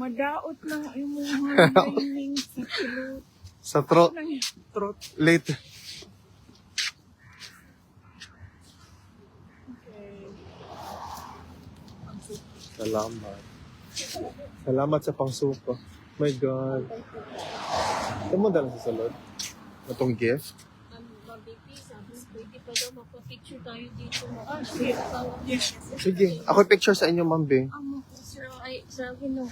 Madaot ng imuhang dining sa kilot. Sa throat. Trot. Later. Okay. Salamat. Salamat sa pangsuko. My God. Ito mo dala sa salod? Itong gift? Ma'am Vicky, sabi sa pwede pa daw magpa-picture tayo dito. Yes. Sige. Ako picture sa inyo, Ma'am Bing. Amo, sir, ay, sabi no.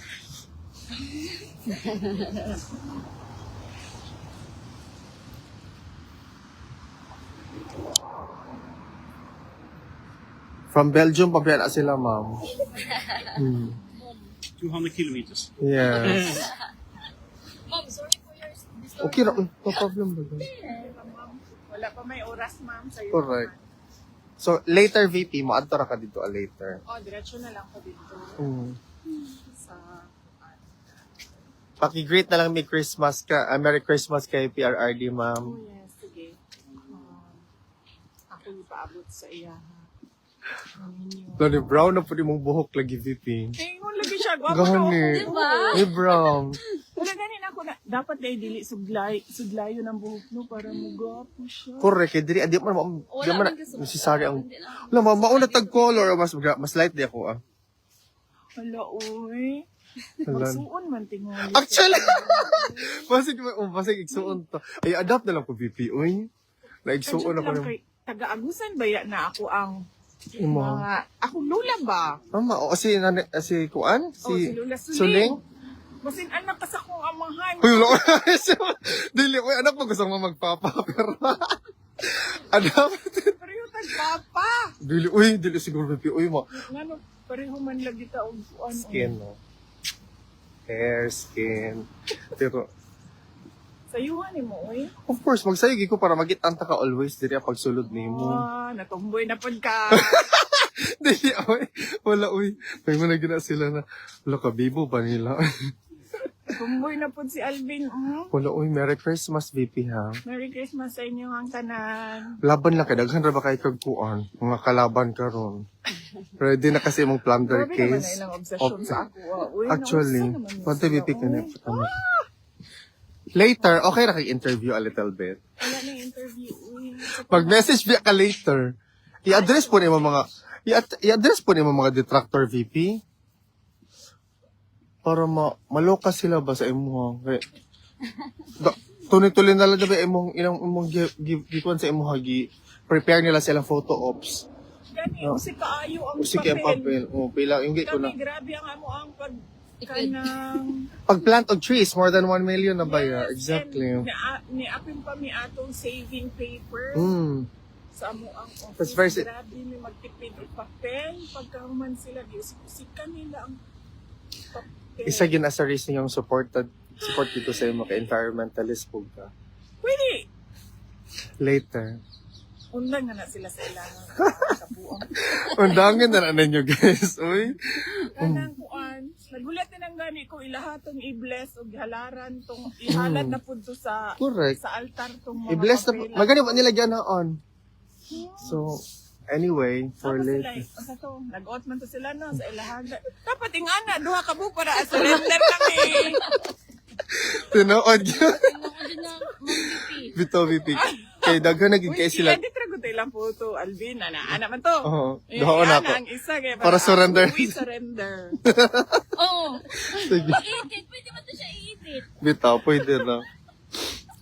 From Belgium, pabiyan na sila, Ma'am. 200 kilometers. Yes. Ma'am, sorry for your disturbance. Okay na. No problem ba? Wala pa may oras, ma'am. Sa'yo Correct. naman. So, later, VP, maadto ra ka dito, later. Oh, diretso na lang ko dito. Sa... Paki-greet na lang may Christmas ka. Merry Christmas kay PRRD, Ma'am. Oh, yes. Sige. Ako yung paabot sa iya. Lani, brown na po di mong buhok lagi, VP. Ingon lagi siya. Gwapo na ako. Gani. Diba? Ni brown. Wala ganin ako na. Dapat na dili sudlayo ng buhok no para mugapo siya. Correct. Kaya diri, di man, di man, necessary ang, wala, mauna tag color, mas light di ako, ah. Hala, uy. Hala. Magsuon man tingali. Actually, basig igsuon to. Ay, adapt na lang ko, VP, uy. Naigsuon ako ng, Taga-agusan ba yan na ako ang Imo. mga... Ako lula ba? Mama, o si Kuan? Si Lula Suling? Suling. Basin anak ka sa kong amahan. Uy, wala ko. Dili, uy, anak mo gusto mo magpapa, pero, anak, Pareho tag-papa. dili siguro, VP, uy, mo. Ngano, pareho man lagi ta og ano. Skin, no? Hair, skin. Pero, Sayuhan ni mo, uy. of course, magsayagi ko para magitanta ka always diri ang pagsulod nimo. Ah, natumboy na pod ka. Dili, uy. Wala, uy. May mga gina sila na, wala ka, bibo ba nila? Natumboy na pod si Alvin. Wala, uy. Merry Christmas, VP, ha? Merry Christmas sa inyo ang tanan. Laban lang kay daghan ra ba kay kagkuan? Mga kalaban karon. Ready na kasi mong plunder Grabe naman na case. ilang obsession sa ako. Uy, Actually, nausa naman yun pwede sila, VP ka na. uy. Later, okay na kay-interview a little bit. Wala na yung interview. Uy, Mag-message biya ka later. I-address po niyo mga i-address po niyo mga detractor, VP. Para maloka sila ba sa imo. Tuloy-tuloy na lang ba imong gikuan sa imo gi prepare nila silang photo ops. Gani, usik kaayo ang Sige ang papel. O, pila, yung ko na. Kami, grabe ang amo ang kanang... Pag-plant of trees, more than 1 million na ba ya? Exactly. And niapin pa mi atong saving paper sa amo ang That's office. very Grabe mi magtipid og papel. Pagkahuman sila, giusik-usikan nila ang papel. Isa gin as a reason yung support dito sa imo ka-environmentalist po ka. Pwede! Later. Undan nga na sila sa ilangan. Kabuang. Undangin na ninyo guys. Uy. Kanang kuan. Nagulat din ang gani ko ilahatong i-bless o halaran tong ihalad na pud to sa Correct. sa altar tong mga I-bless na papel. magani pa nila gyan on. So, anyway, for Tapos sila, later. asa to, nag-out man to sila no, sa ilahaga. Dapat ingana, duha ka buko para surrender kami. Tinood yun. Ano din na, Ma'am Vicky? Bito, VP. Kay daghan naging Uy, kay sila. i-edit ra gud ilang photo, Alvin. Ana man to. Oo. Eh, Doon na ana ako. ang isa kay Para surrender. We surrender. Oo. Sige. I-edit. Pwede ba ito siya i-edit? Bito, pwede na.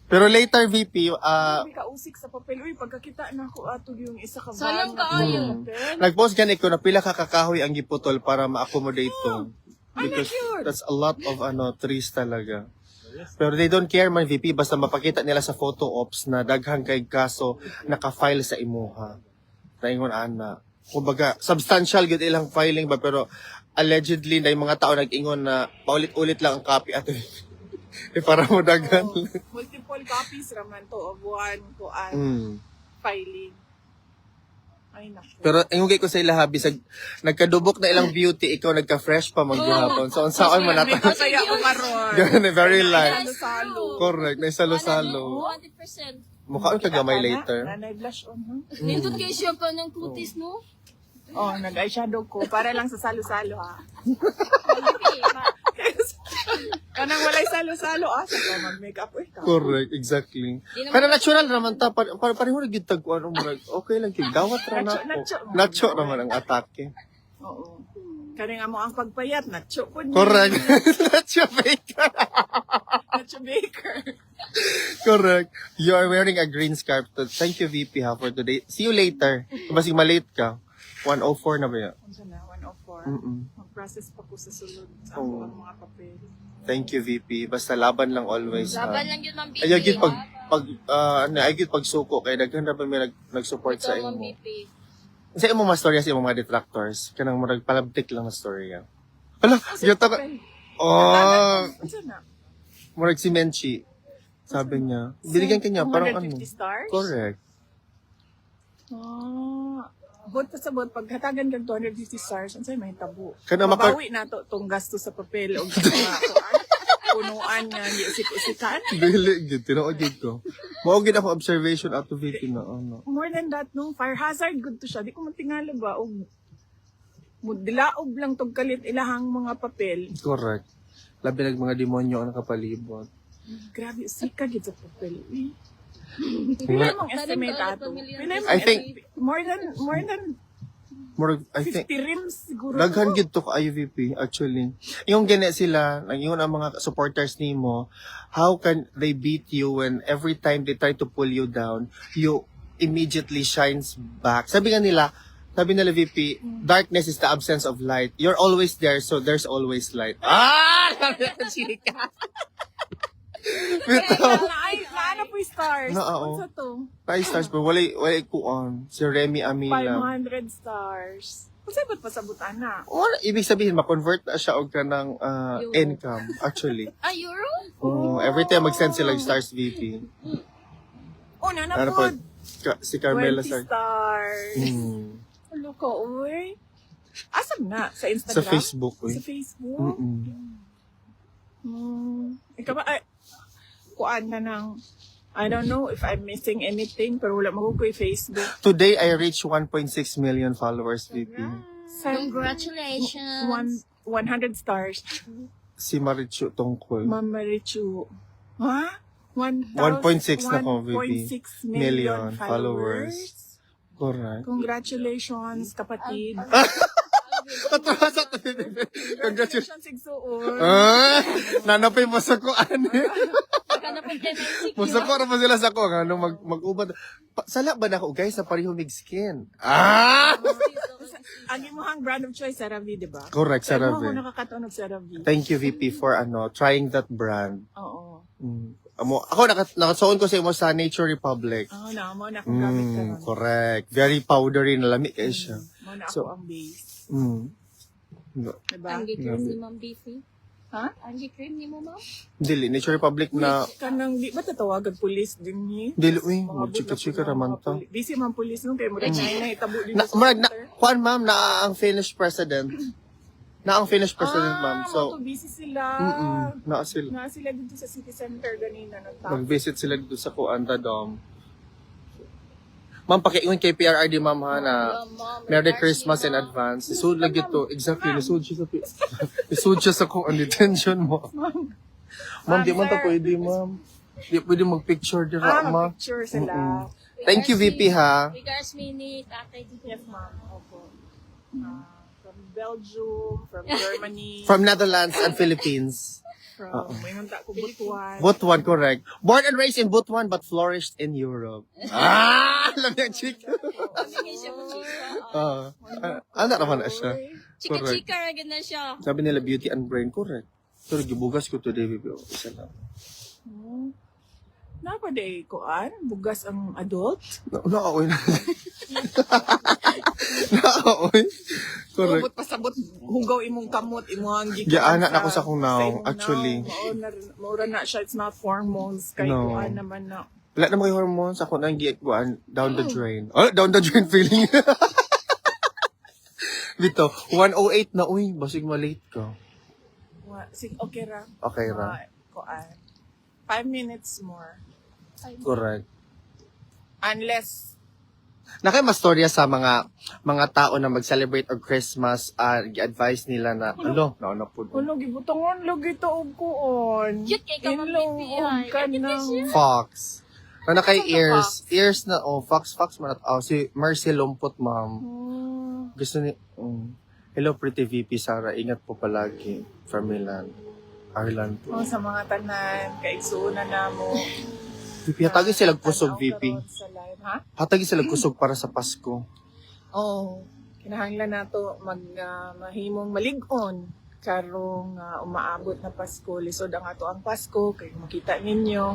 Pero later, VP, Sabi ka usik sa papel. Uy, pagkakita na ako atog yung isa ka Sayang bag na kaayo. papel. nag-post gan ko na pila ka kakahoy ang giputol para ma-accommodate to. Because cute. that's a lot of trees talaga. Pero they don't care man, VP, basta mapakita nila sa photo ops na daghang kay kaso naka-file sa imuha. Naingon ana. Kumbaga, substantial gud ilang filing ba, pero allegedly na yung mga tao nag-ingon na paulit-ulit lang ang copy ato. Para mo daghan. Multiple copies raman to of one kuan filing. Ay naku. Pero ingugay ko sa ilaha, bisag nagkadubok na ilang beauty, ikaw nagka-fresh pa maghapon. So, unsaon man May nato. kasaya ko karon. Ganun, very light. Salo-salo. Correct, na salo-salo. 100%. Mukha ka gamay later. Nanay blush on, huh? Nindot kayo siya pa ng kutis, no? Oh, nag-eyeshadow ko para lang sa salo-salo ha. Ma'am Vicky, salo-salo asa ka mag-makeup or ka. Correct, exactly. Di naman- Pero natural naman ta, pareho na gitag ko, ano, murag, okay lang, gawat ra na Nacho, ako. Nacho naman ang atake. Oo. Kani nga mo ang pagpayat, nacho po niya. Correct. Nacho baker. Nacho baker. Correct. You are wearing a green scarf. Thank you, VP, ha, for today. See you later. Basig malate ka. 1:04 na ba yan? Ano na, 104. Mm-mm. Mag-process pa ko sa sulod sa Oo. ang mga papel. Thank you, VP. Basta laban lang always, Laban ha. lang yun, Ma'am BP. Ay, agit pagsuko, kaya daghan na ba may nag-support sa Ikaw, Ma'am imo. BP. Sa imo mga storya sa imo mga detractors, kanang murag palabtik lang na storya. Hala, yata ka. Oh, Ano na? murag si Menchi. Sabi niya, binigyan kanya parang ano. 250 stars? Correct. Bot pa sa bot, pag hatagan kag 250 stars, ang sa'yo may tabo. Kana maka- Mabawi na to, tong gasto sa papel o mga punuan nga, di usik-usikan. Dili gid tinuod gid ko. Mao gid ako observation ato VP na ano. More than that, no, fire hazard, good to siya. Di ko matingala ba, o dilaog lang tong kalit ilahang mga papel. Correct. Labi nag mga demonyo ang nakapalibot. Grabe, usika gid sa papel. Eh. Pila mong estimate ato? Pila mong I think- more than Murag I 50 think rims siguro. daghan gid to ka IVP actually. Yung gani sila, yung ang mga supporters nimo, how can they beat you when every time they try to pull you down, you immediately shines back. Sabi nila VP, darkness is the absence of light. You're always there, so there's always light. Ah! Chika. Bitaw. Naana po yung stars. Na, oo. Unsa to? 5 stars pero wala kuon. Si Remy Amila. 500 stars. Kung sa'yo ba't pasabutan na? Wala, ibig sabihin, ma-convert na siya og kanang Euro. income, actually. Ah, euro? Every time mag-send sila yung stars VP. Una na Ano po. po? Si Carmela 20 Sar. stars. Mm. Ano ka, uy? Asam na? Sa Sa Instagram? Facebook, Sa uy. Facebook? Ikaw ba, ay, kuan na ng, I don't know if I'm missing anything, pero wala mo ko yung Facebook. Today, I reached 1.6 million followers, VP. Congratulations. 100 stars. Si Marichu Tongkol. Mama Richu. Ha? 1.6 na ko, VP. 1.6 million Million followers. Correct. Congratulations, kapatid. Congratulations. Congratulations, Igsuon. Nanapay mo sa kuan. Magkano po tayo may Masako na pa sila sa ko. Ano, mag-ubad. Sala ba na ako, guys, sa pareho mig skin? Ang imuhang brand of choice, CeraVe, di ba? Correct, CeraVe. CeraVe. Ako nakakatunog CeraVe. Thank you, VP, for trying that brand. Oo. Ako, nakasuon ko sa imo sa Nature Republic. Oo na, mo na akong gamit ka ron. Correct. Very powdery na lami kayo siya. Mo na ako So- ang base. No. Diba? Ang cream ni Ma'am BP. Ha? Ang cream ni mo, Ma'am? Dili, Nature Republic na, Kanang, di ba tatawagan pulis din ni? dili, uy, Mga chika-chika bula-bula, raman mga to. puli- Busy man pulis nung kaya murag na itabo din sa Marag, center. kuan ma'am, na ang finished president. Na ang finished president, ma'am. So, So, busy sila. na sila. Nga sila dito sa city center ganina. Nagtapos. Nag-visit sila dito sa Kuanta Dome. Ma'am, pakiingon kay PRRD, ma'am, ha, na Merry Christmas in advance. Isud lagi to. Exactly, isud siya sa isud siya sa kung detention mo. Ma'am, di man to sir. pwede, ma'am. Di pwede mag-picture dira, ma'am. Mag-picture sila. Thank you, VP, ha. Regards me ni Tatay dito. Yes, ma'am. Opo. From Belgium, from Germany, From Netherlands and Philippines. from Maymunta ko Butuan. Butuan, correct. Born and raised in Butuan but flourished in Europe. Alam niya, chick. Hindi siya chika. Ano naman na siya. Chika-chika ra na siya. Sabi nila beauty and brain, correct. Pero gibugas ko today, baby. Isa lang. Napaday kuan, bugas ang adult. Naaoy na. Naaoy. Correct. Ubot pasabot hugaw imong kamot imong gikuan. Giana na ako sa kung naong, imong actually. Maura na siya, it's not hormones kay No. kuan naman na. Wala na mga hormones. Ako na giikuan down the drain. Oh, down the drain feeling. Dito, 108 na. Uy, basig malate ka. Okay ra. Okay ra. Kuan. 5 minutes more. Correct. Unless Mastorya sa mga tao na mag-celebrate og Christmas, gi-advise nila na, nauna po. Ulo, gibutangon, lagi ito og kuon. Cute kay ka, Ma'am Ilong, Bibi, og ay. kanang... Fox. Na kay Ano ears. Ears na, Fox man. Si Mercy Lumpot, ma'am. Gusto ni, hello, pretty VP Sara. Ingat po palagi. From Milan. Ireland po. Oh, sa mga tanan, kaigsuuna na mo. VP, hatagi sila kusog, VP. Sa live, ha? Hatagi sila kusog para sa Pasko. Oo. Kinahanglan nato mahimong malig-on karong umaabot na Pasko. Lisod ang ato ang Pasko. Kaya makita ninyo,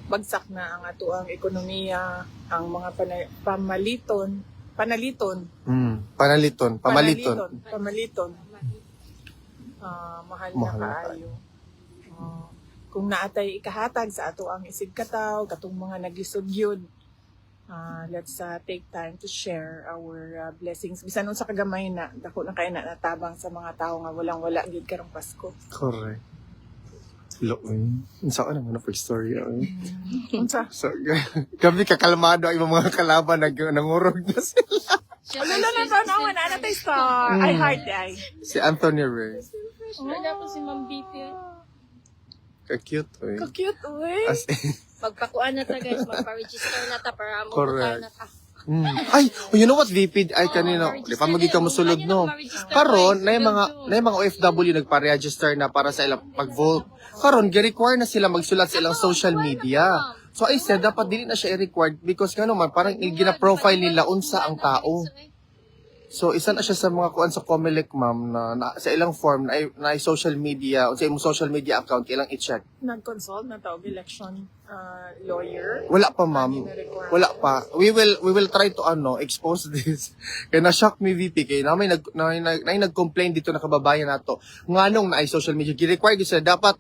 bagsak na ang ato ang ekonomiya, ang mga pamaliton. Pamaliton. Mahal na kaayo. Kung naatay ikahatag sa ato ang isig kataw, katong mga nagisod-yod, let's take time to share our blessings. Bisan nun sa kagamay na, dako na kayo natabang sa mga tao nga walang-wala gid karong Pasko. Correct. Hello, saan naman na pag-story? Unsa? So, kami kakalmado ang mga kalaban, nangurog na sila. Ano na tanawan na natay star. Ay heart ay. Si Anthony Ray. Wala ko si Ma'am BP. Ka-cute, eh. Ka-cute, uy. As in, Magpakuan na ta guys, magpa-register na ta para mo Correct. na ta. Ay, you know what, VP? Ay, kanina, di pa magi ka musulod, no? Karon, na yung mga OFW nagpa-register na para sa ilang pag-vote. Karon, gi-require na sila magsulat sa ilang social media. So I said, dapat dili na siya i-required because gano man, parang gina-profile nila unsa ang tao. So isa na siya sa mga kuan sa Comelec, ma'am, na sa ilang form na social media, unsa imong social media account ilang i-check. Nag-consult na tawag election lawyer. Wala pa, ma'am. Wala pa. We will try to expose this. Kaya na-shock me, VP, kaya may nag-complain dito na kababayan nato. Nganong na ay social media, gi-require sila dapat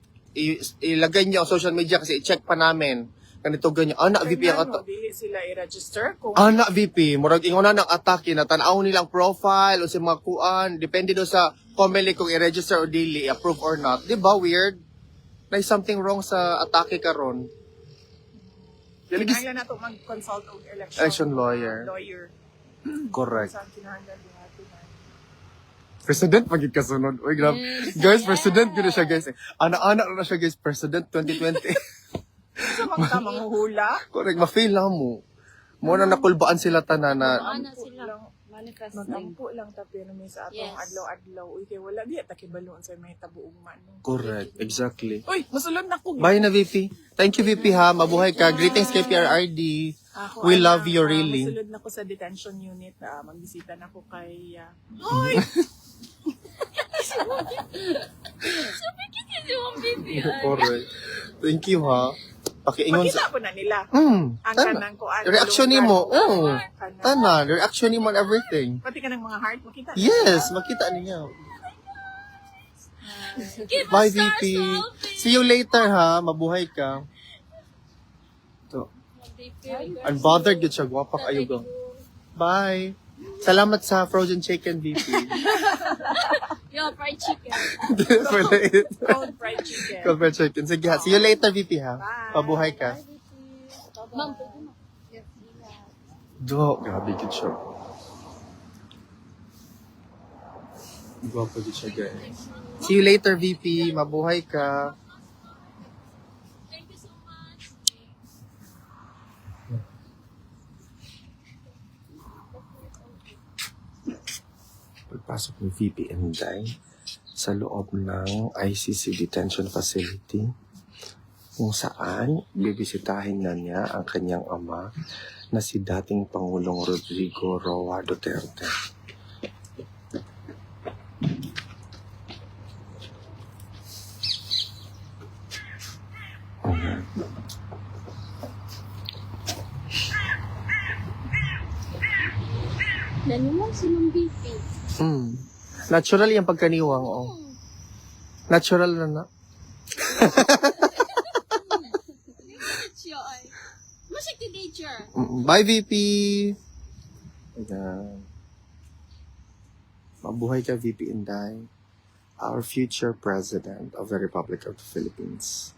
ilagay niya ang social media kasi i-check pa namin. Ganito ganyan. VP ang ato. Dili sila i-register kung VP, murag ingon na ng atake na tan-aw nilang profile o sa mga kuan, depende do sa Comelec kung i-register o dili, approve or not. Di ba weird? May something wrong sa atake karon. kinahanglan nato mag-consult og Election lawyer. Correct. Saan kinahanglan din natin na. President pagid kasunod. Uy, grabe. Guys, president gina siya, guys. Anak-anak na siya, guys. President 2020. Sa mga tamang hula. Correct, ma-fail lang mo. Muna nakulbaan sila tanan na Ano sila? Manifesting. Magampo lang ta pero may sa atong Yes. adlaw-adlaw. Uy, kay wala di ta kibalon sa may tabuong man. correct, exactly. Uy, musulod na ko. Bye na, VP. Thank you, VP, ha. Mabuhay ka. Greetings kay PRRD. We love you, really. Musulod na ko sa detention unit. Magbisita na ko kay... Si Ma'am BP. Correct. Thank you, ha. Pakiingon Makita sa... po na nila. Ang Ang tana. kanang kuan. Reaction ni mo. Kanang- Tana. Reaction ni mo on everything. Pati ka ng mga heart, makita. Yes, makita niya. Give Bye, us stars, VP. Sophie. See you later, ha. Mabuhay ka. So, Ma'am BP. unbothered yun siya. Gwapak ayugang. Bye. Salamat sa frozen chicken, VP. Yo, fried chicken. For the Cold fried chicken. cold fried chicken. Sige, ha. See you later, VP, ha. Bye. Mabuhay ka. Ma'am, pwede mo. Grabe yun siya. Gwapo yun siya, guys. See you later, VP. Mabuhay ka. Thank you so much. Pagpasok ni VP Inday sa loob ng ICC detention facility kung saan bibisitahin na niya ang kanyang ama na si dating Pangulong Rodrigo Roa Duterte. Ayan. Naniwag si Ma'am BP. Natural yung pagkaniwang, oh. Natural na. Siya ay. Masik ti nature. Bye, VP! Ayan. Mabuhay ka, VP Inday. Our future President of the Republic of the Philippines.